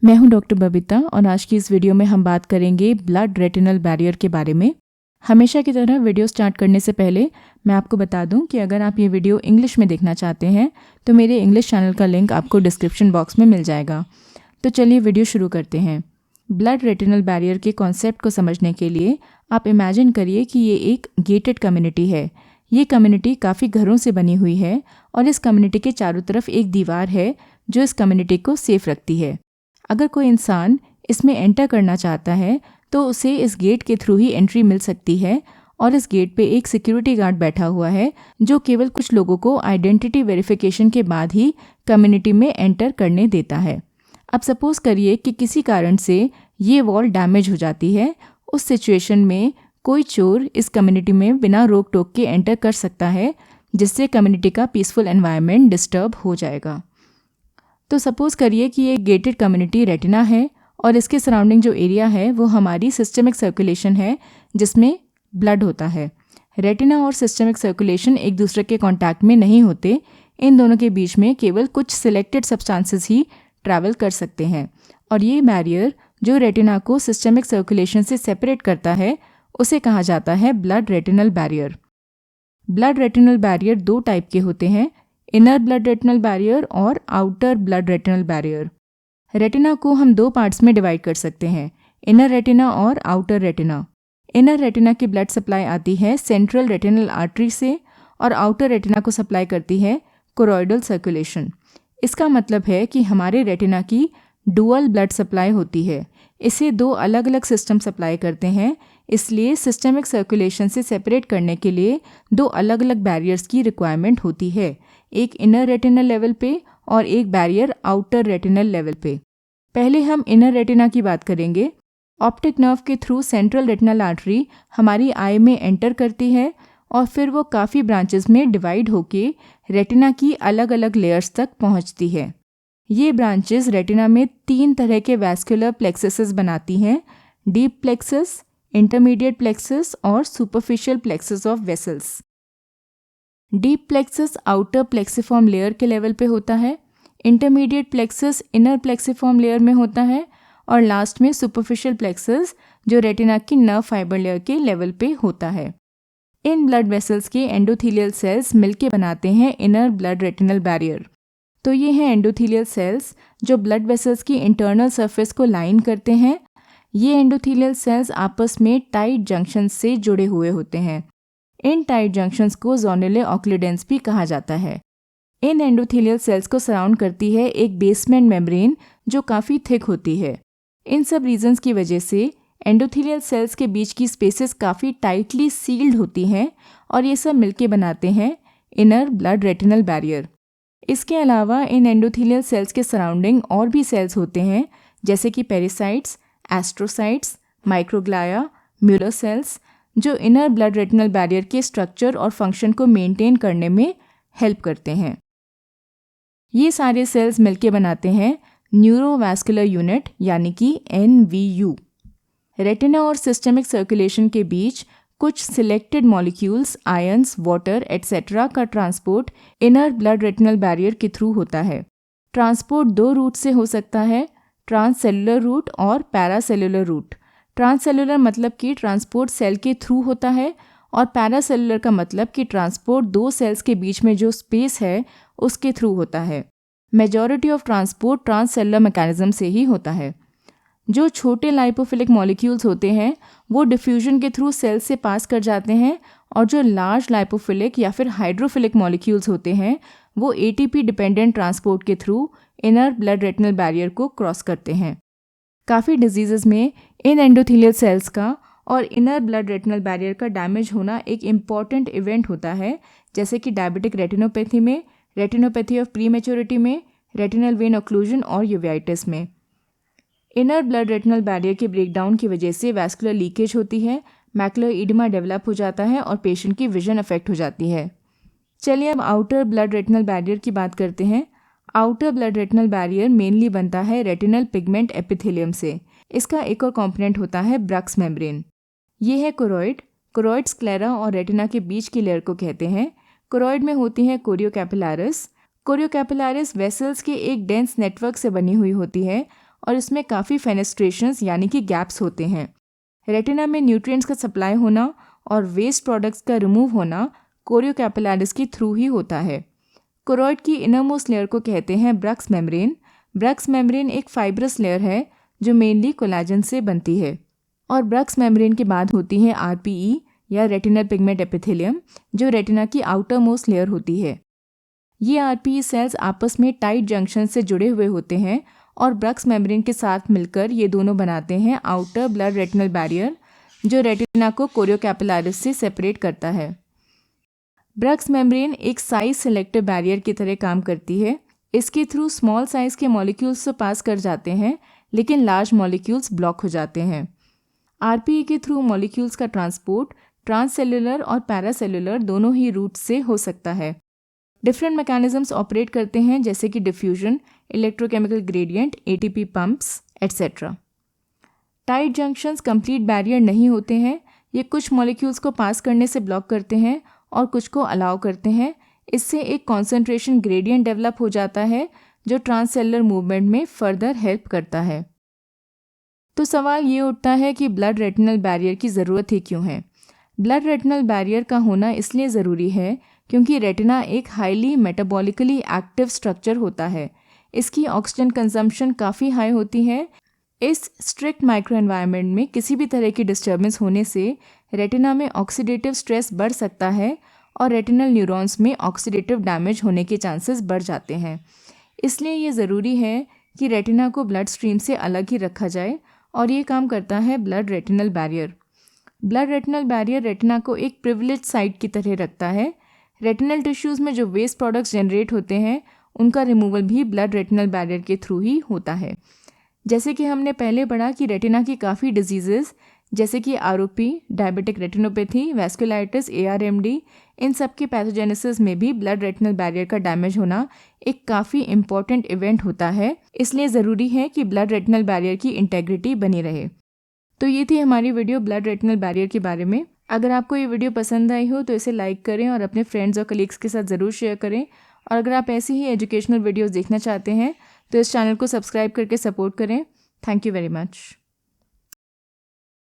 मैं हूं डॉक्टर बबीता और आज की इस वीडियो में हम बात करेंगे ब्लड रेटिनल बैरियर के बारे में। हमेशा की तरह वीडियो स्टार्ट करने से पहले मैं आपको बता दूं कि अगर आप ये वीडियो इंग्लिश में देखना चाहते हैं तो मेरे इंग्लिश चैनल का लिंक आपको डिस्क्रिप्शन बॉक्स में मिल जाएगा। तो चलिए वीडियो शुरू करते हैं। ब्लड रेटिनल बैरियर के कॉन्सेप्ट को समझने के लिए आप इमेजिन करिए कि ये एक गेटेड कम्युनिटी है। ये कम्युनिटी काफ़ी घरों से बनी हुई है और इस कम्युनिटी के चारों तरफ एक दीवार है जो इस कम्युनिटी को सेफ रखती है। अगर कोई इंसान इसमें एंटर करना चाहता है तो उसे इस गेट के थ्रू ही एंट्री मिल सकती है और इस गेट पे एक सिक्योरिटी गार्ड बैठा हुआ है जो केवल कुछ लोगों को आइडेंटिटी वेरिफिकेशन के बाद ही कम्युनिटी में एंटर करने देता है। अब सपोज करिए कि किसी कारण से ये वॉल डैमेज हो जाती है। उस सिचुएशन में कोई चोर इस कम्युनिटी में बिना रोक टोक के एंटर कर सकता है जिससे कम्युनिटी का पीसफुल एनवायरनमेंट डिस्टर्ब हो जाएगा। तो सपोज करिए कि ये गेटेड कम्युनिटी रेटिना है और इसके सराउंडिंग जो एरिया है वो हमारी सिस्टमिक सर्कुलेशन है जिसमें ब्लड होता है। रेटिना और सिस्टमिक सर्कुलेशन एक दूसरे के कांटेक्ट में नहीं होते। इन दोनों के बीच में केवल कुछ सिलेक्टेड सब्सटेंसेस ही ट्रैवल कर सकते हैं और ये बैरियर जो रेटिना को सिस्टमिक सर्कुलेशन से सेपरेट करता है उसे कहा जाता है blood retinal barrier. Blood retinal barrier दो टाइप के होते हैं, इनर ब्लड रेटिनल बैरियर और outer blood retinal barrier. Retina को हम दो पार्ट्स में डिवाइड कर सकते हैं, इनर रेटिना और आउटर रेटिना। इनर रेटिना की ब्लड सप्लाई आती है सेंट्रल रेटिनल आर्टरी से और आउटर रेटिना को सप्लाई करती है कोरोइडल सर्कुलेशन। इसका मतलब है कि हमारे रेटिना की डुअल ब्लड सप्लाई होती है। इसे दो अलग अलग सिस्टम सप्लाई करते हैं, इसलिए सिस्टमिक सर्कुलेशन से सेपरेट करने के लिए दो अलग अलग बैरियर्स की रिक्वायरमेंट होती है, एक इनर रेटिनल लेवल पे और एक बैरियर आउटर रेटिनल लेवल पे। पहले हम इनर रेटिना की बात करेंगे। ऑप्टिक नर्व के थ्रू सेंट्रल रेटिनल आर्टरी हमारी आई में एंटर करती है और फिर वो काफ़ी ब्रांचेस में डिवाइड होके रेटिना की अलग अलग लेयर्स तक पहुंचती है। ये ब्रांचेस रेटिना में तीन तरह के वैस्कुलर प्लेक्ससेस बनाती हैं, डीप प्लेक्सस, इंटरमीडिएट प्लेक्सस और superficial plexus of vessels. Deep plexus outer plexiform layer के लेवल पे होता है, intermediate plexus inner plexiform layer में होता है और लास्ट में सुपरफिशियल प्लेक्सस जो रेटिना की नर्व फाइबर लेयर के लेवल पे होता है। इन ब्लड वेसल्स के एंडोथेलियल सेल्स मिलके बनाते हैं इनर ब्लड रेटिनल बैरियर। तो ये हैं एंडोथेलियल सेल्स जो ब्लड वेसल्स की इंटरनल सरफेस को लाइन करते हैं। ये एंडोथेलियल सेल्स आपस में टाइट जंक्शन से जुड़े हुए होते हैं। इन टाइट जंक्शंस को ज़ोनुले ऑक्लूडेंस भी कहा जाता है। इन एंडोथेलियल सेल्स को सराउंड करती है एक बेसमेंट मेम्ब्रेन जो काफ़ी थिक होती है। इन सब रीजंस की वजह से एंडोथेलियल सेल्स के बीच की स्पेसेस काफ़ी टाइटली सील्ड होती हैं और ये सब मिलके बनाते हैं इनर ब्लड रेटिनल बैरियर। इसके अलावा इन एंडोथेलियल सेल्स के सराउंडिंग और भी सेल्स होते हैं जैसे कि पेरिसाइट्स, एस्ट्रोसाइट्स, माइक्रोग्लाया, म्यूलर सेल्स जो इनर ब्लड रेटिनल बैरियर के स्ट्रक्चर और फंक्शन को मेंटेन करने में हेल्प करते हैं। ये सारे सेल्स मिलके बनाते हैं न्यूरोवैस्कुलर यूनिट यानी कि NVU। रेटिना और सिस्टमिक सर्कुलेशन के बीच कुछ selected molecules, ions, water etcetera का transport inner blood retinal barrier के थ्रू होता है। ट्रांसपोर्ट दो रूट से हो सकता है, ट्रांससेलुलर रूट और पैरासेलुलर रूट। ट्रांससेलुलर मतलब कि ट्रांसपोर्ट सेल के थ्रू होता है और पैरासेलुलर का मतलब कि ट्रांसपोर्ट दो सेल्स के बीच में जो स्पेस है उसके थ्रू होता है। Majority of transport transcellular mechanism से ही होता है। जो छोटे लाइपोफिलिक मॉलिक्यूल्स होते हैं वो डिफ्यूजन के थ्रू सेल से पास कर जाते हैं और जो लार्ज लाइपोफिलिक या फिर हाइड्रोफिलिक मॉलिक्यूल्स होते हैं वो ATP डिपेंडेंट ट्रांसपोर्ट के through inner blood retinal barrier को क्रॉस करते हैं। काफ़ी डिजीज़ में इन एंडोथेलियल सेल्स का और इनर ब्लड रेटिनल बैरियर का डैमेज होना एक इम्पॉर्टेंट इवेंट होता है, जैसे कि डायबिटिक रेटिनोपैथी में, रेटिनोपैथी ऑफ प्रीमेच्योरिटी में, रेटिनल वेन ऑक्लूजन और यूवेइटिस में। इनर ब्लड रेटिनल बैरियर के ब्रेकडाउन की वजह से वैस्कुलर लीकेज होती है, मैकुलर एडिमा डेवलप हो जाता है और पेशेंट की विजन अफेक्ट हो जाती है। चलिए अब आउटर ब्लड रेटिनल बैरियर की बात करते हैं। Outer blood retinal barrier mainly बनता है रेटिनल पिगमेंट एपिथेलियम से। इसका एक और कॉम्पोनेंट होता है ब्रक्स मेम्ब्रेन। ये है कोरोइड। कोरोइड स्क्लेरा और रेटिना के बीच की लेयर को कहते हैं। कोरोइड में होती है कोरियो कैपिलैरिस। कोरियो कैपिलैरिस वेसल्स के एक डेंस नेटवर्क से बनी हुई होती है और इसमें काफ़ी फेनेस्ट्रेशंस यानी कि गैप्स होते हैं। रेटिना में न्यूट्रिएंट्स का सप्लाई होना और वेस्ट प्रोडक्ट्स का रिमूव होना कोरियो कैपिलैरिस के थ्रू ही होता है। कोरॉइड की इनरमोस्ट लेयर को कहते हैं ब्रक्स मेम्ब्रेन। ब्रक्स मेम्ब्रेन एक फाइब्रस लेयर है जो मेनली कोलेजन से बनती है। और ब्रक्स मेम्ब्रेन के बाद होती है RPE या रेटिनल पिगमेंट एपिथेलियम, जो रेटिना की आउटर मोस्ट लेयर होती है। ये RPE सेल्स आपस में टाइट जंक्शन से जुड़े हुए होते हैं और ब्रक्स मेम्ब्रेन के साथ मिलकर ये दोनों बनाते हैं आउटर ब्लड रेटिनल बैरियर, जो रेटिना को कोरियो कैपिलैरिस से सेपरेट करता है। ब्रक्स मेम्ब्रेन एक साइज सेलेक्टिव बैरियर की तरह काम करती है। इसके थ्रू स्मॉल साइज के मॉलिक्यूल्स तो पास कर जाते हैं, लेकिन लार्ज मॉलिक्यूल्स ब्लॉक हो जाते हैं। RPE के थ्रू मॉलिक्यूल्स का ट्रांसपोर्ट ट्रांससेल्युलर और पैरासेल्युलर दोनों ही रूट से हो सकता है। डिफरेंट मैकेनिज्म्स ऑपरेट करते हैं, जैसे कि diffusion, electrochemical gradient, ATP pumps etcetera. Tight junctions complete barrier नहीं होते हैं। ये कुछ मॉलिक्यूल्स को पास करने से ब्लॉक करते हैं और कुछ को अलाउ करते हैं। इससे एक कॉन्सेंट्रेशन ग्रेडियंट डेवलप हो जाता है जो ट्रांससेलुलर मूवमेंट में फर्दर हेल्प करता है। तो सवाल ये उठता है कि ब्लड रेटिनल बैरियर की ज़रूरत ही क्यों है। ब्लड रेटिनल बैरियर का होना इसलिए ज़रूरी है क्योंकि रेटिना एक हाईली मेटाबॉलिकली एक्टिव स्ट्रक्चर होता है। इसकी ऑक्सीजन कंजम्पशन काफ़ी हाई होती है। इस स्ट्रिक्ट माइक्रो एनवायरनमेंट में किसी भी तरह की डिस्टर्बेंस होने से रेटिना में ऑक्सीडेटिव स्ट्रेस बढ़ सकता है और रेटिनल न्यूरॉन्स में ऑक्सीडेटिव डैमेज होने के चांसेस बढ़ जाते हैं। इसलिए ये ज़रूरी है कि रेटिना को ब्लड स्ट्रीम से अलग ही रखा जाए और ये काम करता है blood retinal barrier. Blood retinal barrier retina को एक प्रिविलेज साइट की तरह रखता है। रेटिनल टिश्यूज़ में जो वेस्ट प्रोडक्ट्स जनरेट होते हैं उनका रिमूवल भी ब्लड रेटिनल बैरियर के थ्रू ही होता है। जैसे कि हमने पहले पढ़ा कि रेटिना की काफ़ी डिजीज़ेस जैसे कि ROP, diabetic retinopathy, vasculitis, ARMD, इन सब के पैथोजेनेसिस में भी ब्लड रेटिनल बैरियर का डैमेज होना एक काफ़ी इम्पॉर्टेंट इवेंट होता है। इसलिए ज़रूरी है कि ब्लड रेटिनल बैरियर की इंटेग्रिटी बनी रहे। तो ये थी हमारी वीडियो ब्लड रेटिनल बैरियर के बारे में। अगर आपको ये वीडियो पसंद आई हो तो इसे लाइक करें और अपने फ्रेंड्स और कलीग्स के साथ ज़रूर शेयर करें। और अगर आप ऐसी ही एजुकेशनल वीडियोज़ देखना चाहते हैं तो इस चैनल को सब्सक्राइब करके सपोर्ट करें। Thank you very much.